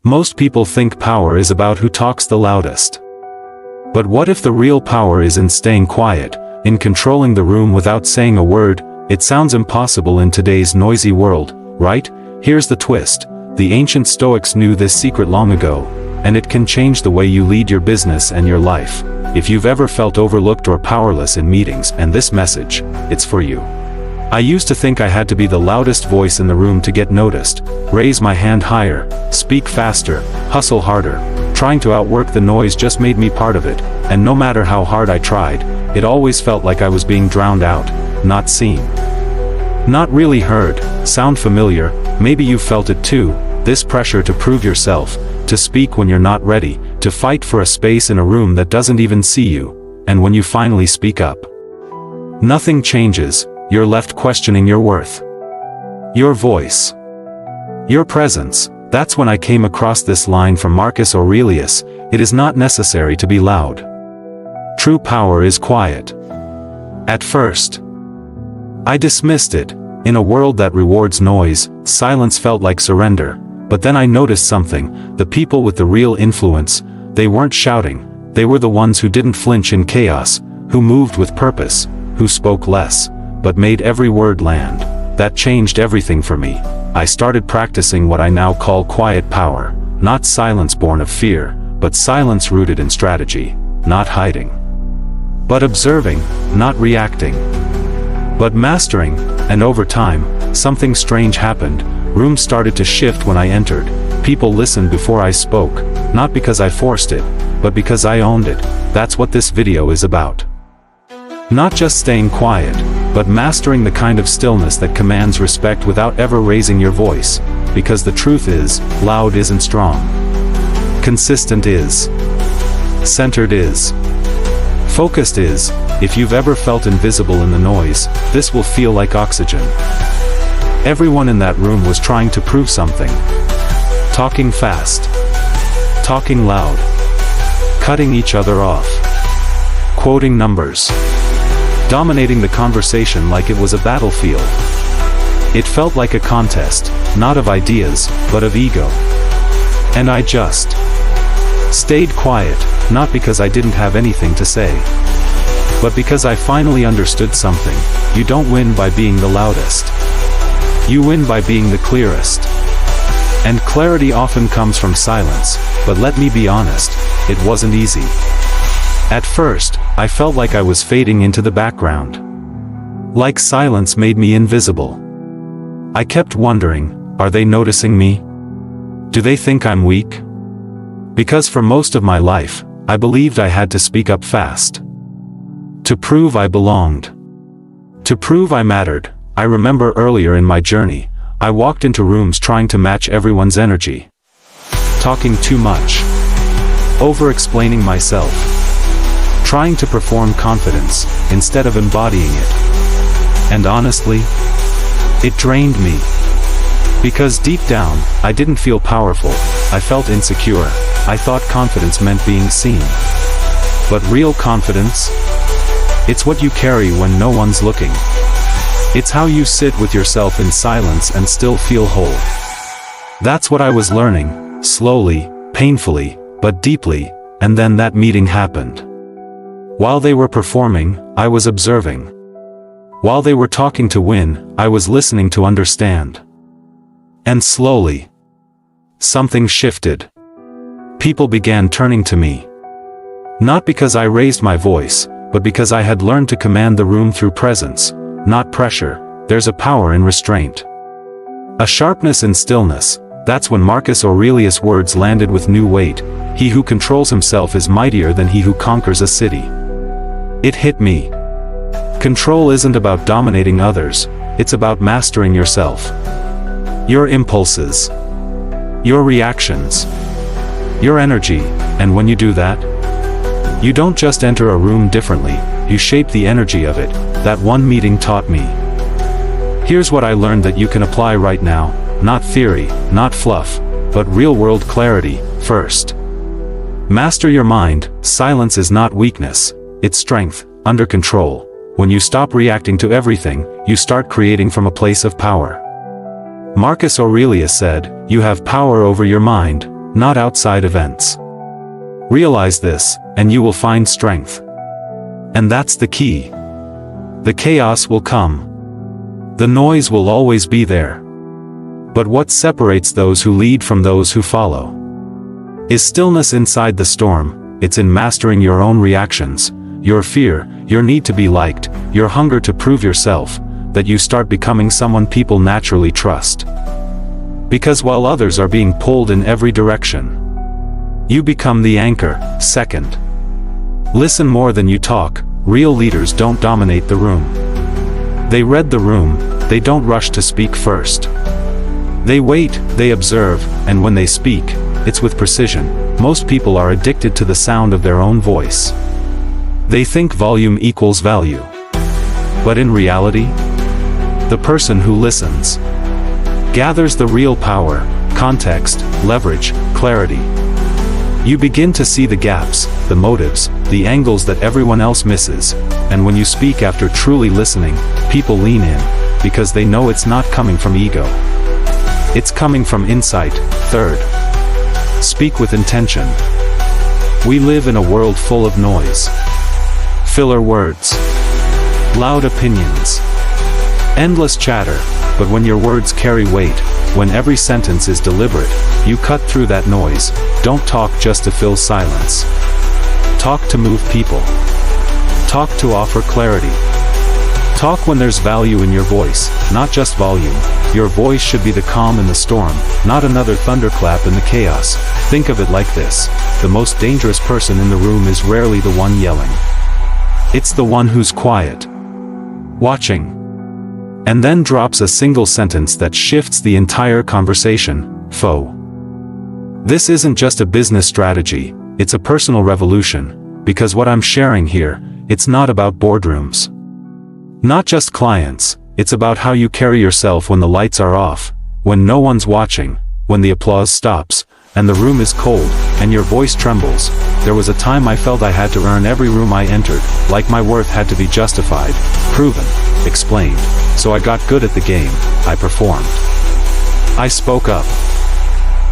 Most people think power is about who talks the loudest. But what if the real power is in staying quiet, in controlling the room without saying a word? It sounds impossible in today's noisy world, right? Here's the twist. The ancient Stoics knew this secret long ago, and it can change the way you lead your business and your life. If you've ever felt overlooked or powerless in meetings, and this message, it's for you. I used to think I had to be the loudest voice in the room to get noticed, raise my hand higher, speak faster, hustle harder. Trying to outwork the noise just made me part of it, and no matter how hard I tried, it always felt like I was being drowned out, not seen. Not really heard. Sound familiar? Maybe you've felt it too, this pressure to prove yourself, to speak when you're not ready, to fight for a space in a room that doesn't even see you, and when you finally speak up, nothing changes. You're left questioning your worth, your voice, your presence. That's when I came across this line from Marcus Aurelius: it is not necessary to be loud. True power is quiet. At first, I dismissed it. In a world that rewards noise, silence felt like surrender. But then I noticed something. The people with the real influence, they weren't shouting. They were the ones who didn't flinch in chaos, who moved with purpose, who spoke less, but made every word land. That changed everything for me. I started practicing what I now call quiet power. Not silence born of fear, but silence rooted in strategy. Not hiding, but observing. Not reacting, but mastering. And over time, something strange happened. Rooms started to shift when I entered. People listened before I spoke, not because I forced it, but because I owned it. That's what this video is about. Not just staying quiet, but mastering the kind of stillness that commands respect without ever raising your voice. Because the truth is, loud isn't strong. Consistent is. Centered is. Focused is. If you've ever felt invisible in the noise, this will feel like oxygen. Everyone in that room was trying to prove something. Talking fast. Talking loud. Cutting each other off. Quoting numbers. Dominating the conversation like it was a battlefield. It felt like a contest, not of ideas, but of ego. And I just stayed quiet, not because I didn't have anything to say, but because I finally understood something. You don't win by being the loudest. You win by being the clearest. And clarity often comes from silence, but let me be honest, it wasn't easy. At first, I felt like I was fading into the background. Like silence made me invisible. I kept wondering, are they noticing me? Do they think I'm weak? Because for most of my life, I believed I had to speak up fast. To prove I belonged. To prove I mattered. I remember earlier in my journey, I walked into rooms trying to match everyone's energy. Talking too much. Over-explaining myself. Trying to perform confidence, instead of embodying it. And honestly, it drained me. Because deep down, I didn't feel powerful, I felt insecure. I thought confidence meant being seen. But real confidence? It's what you carry when no one's looking. It's how you sit with yourself in silence and still feel whole. That's what I was learning, slowly, painfully, but deeply, and then that meeting happened. While they were performing, I was observing. While they were talking to win, I was listening to understand. And slowly, something shifted. People began turning to me. Not because I raised my voice, but because I had learned to command the room through presence, not pressure. There's a power in restraint. A sharpness in stillness. That's when Marcus Aurelius' words landed with new weight. He who controls himself is mightier than he who conquers a city. It hit me. Control isn't about dominating others, it's about mastering yourself. Your impulses. Your reactions. Your energy. And when you do that, you don't just enter a room differently, you shape the energy of it. That one meeting taught me. Here's what I learned that you can apply right now. Not theory, not fluff, but real-world clarity. First, master your mind. Silence is not weakness, it's strength, under control. When you stop reacting to everything, you start creating from a place of power. Marcus Aurelius said, "You have power over your mind, not outside events. Realize this, and you will find strength. And that's the key. The chaos will come. The noise will always be there. But what separates those who lead from those who follow? Is stillness inside the storm. It's in mastering your own reactions, your fear, your need to be liked, your hunger to prove yourself, that you start becoming someone people naturally trust. Because while others are being pulled in every direction, you become the anchor. Second, listen more than you talk. Real leaders don't dominate the room. They read the room, they don't rush to speak first. They wait, they observe, and when they speak, it's with precision. Most people are addicted to the sound of their own voice. They think volume equals value. But in reality, the person who listens gathers the real power, context, leverage, clarity. You begin to see the gaps, the motives, the angles that everyone else misses, and when you speak after truly listening, people lean in, because they know it's not coming from ego. It's coming from insight. Third, speak with intention. We live in a world full of noise. Filler words. Loud opinions. Endless chatter, but when your words carry weight, when every sentence is deliberate, you cut through that noise. Don't talk just to fill silence. Talk to move people. Talk to offer clarity. Talk when there's value in your voice, not just volume. Your voice should be the calm in the storm, not another thunderclap in the chaos. Think of it like this: the most dangerous person in the room is rarely the one yelling. It's the one who's quiet, watching, and then drops a single sentence that shifts the entire conversation. Foe. This isn't just a business strategy, it's a personal revolution, because what I'm sharing here, it's not about boardrooms. Not just clients, it's about how you carry yourself when the lights are off, when no one's watching, when the applause stops, and the room is cold, and your voice trembles. There was a time I felt I had to earn every room I entered, like my worth had to be justified, proven, explained. So I got good at the game, I performed. I spoke up.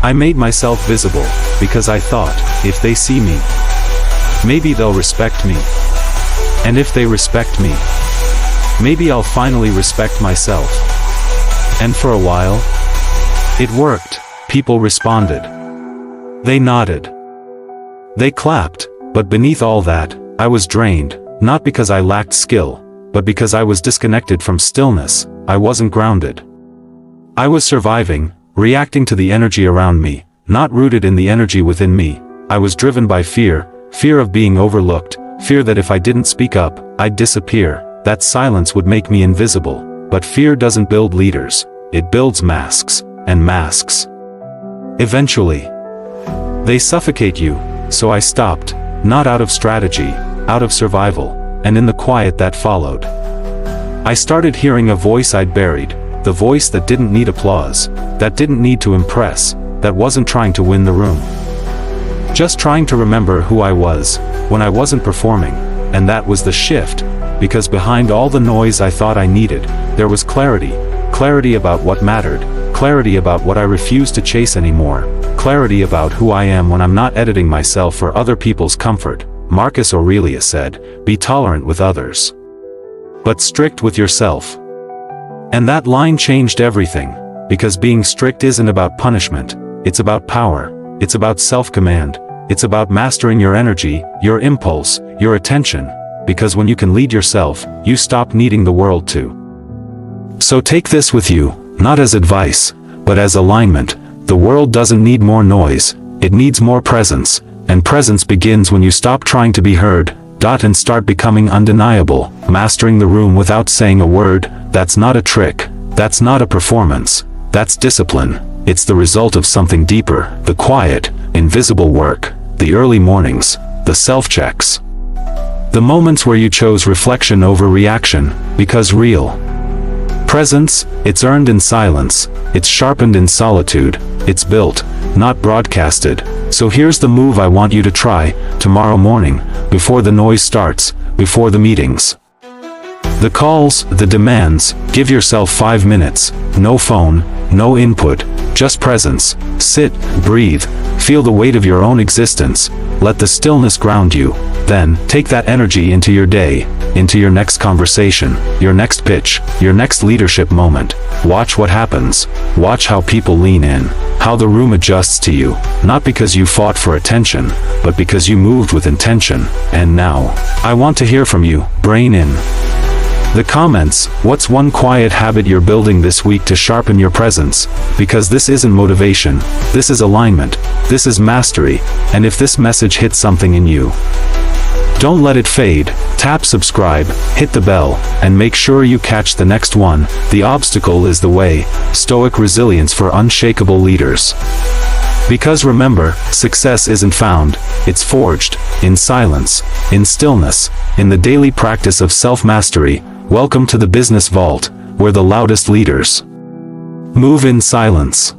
I made myself visible, because I thought, if they see me, maybe they'll respect me. And if they respect me, maybe I'll finally respect myself. And for a while, it worked. People responded. They nodded. They clapped, but beneath all that, I was drained, not because I lacked skill, but because I was disconnected from stillness. I wasn't grounded. I was surviving, reacting to the energy around me, not rooted in the energy within me. I was driven by fear, fear of being overlooked, fear that if I didn't speak up, I'd disappear, that silence would make me invisible. But fear doesn't build leaders, it builds masks, and masks eventually, they suffocate you. So I stopped, not out of strategy, out of survival, and in the quiet that followed, I started hearing a voice I'd buried, the voice that didn't need applause, that didn't need to impress, that wasn't trying to win the room. Just trying to remember who I was, when I wasn't performing, and that was the shift, because behind all the noise I thought I needed, there was clarity, clarity about what mattered, clarity about what I refused to chase anymore, clarity about who I am when I'm not editing myself for other people's comfort. Marcus Aurelius said, "Be tolerant with others, but strict with yourself." And that line changed everything, because being strict isn't about punishment, it's about power, it's about self-command, it's about mastering your energy, your impulse, your attention, because when you can lead yourself, you stop needing the world to. So take this with you, not as advice, but as alignment. The world doesn't need more noise, it needs more presence, and presence begins when you stop trying to be heard, and start becoming undeniable, mastering the room without saying a word. That's not a trick, that's not a performance, that's discipline. It's the result of something deeper, the quiet, invisible work, the early mornings, the self-checks. The moments where you chose reflection over reaction, because real presence, it's earned in silence, it's sharpened in solitude, it's built, not broadcasted. So here's the move I want you to try, tomorrow morning, before the noise starts, before the meetings, the calls, the demands. Give yourself 5 minutes, no phone, no input, just presence. Sit, breathe, Feel the weight of your own existence. Let the stillness ground you. Then, take that energy into your day, into your next conversation, your next pitch, your next leadership moment. Watch what happens. Watch how people lean in, how the room adjusts to you, not because you fought for attention, but because you moved with intention. And now, I want to hear from you. Brain in the comments, what's one quiet habit you're building this week to sharpen your presence? Because this isn't motivation, this is alignment, this is mastery, and if this message hits something in you, don't let it fade. Tap subscribe, hit the bell, and make sure you catch the next one. The obstacle is the way. Stoic resilience for unshakable leaders. Because remember, success isn't found, it's forged, in silence, in stillness, in the daily practice of self-mastery. Welcome to the Business Vault, where the loudest leaders move in silence.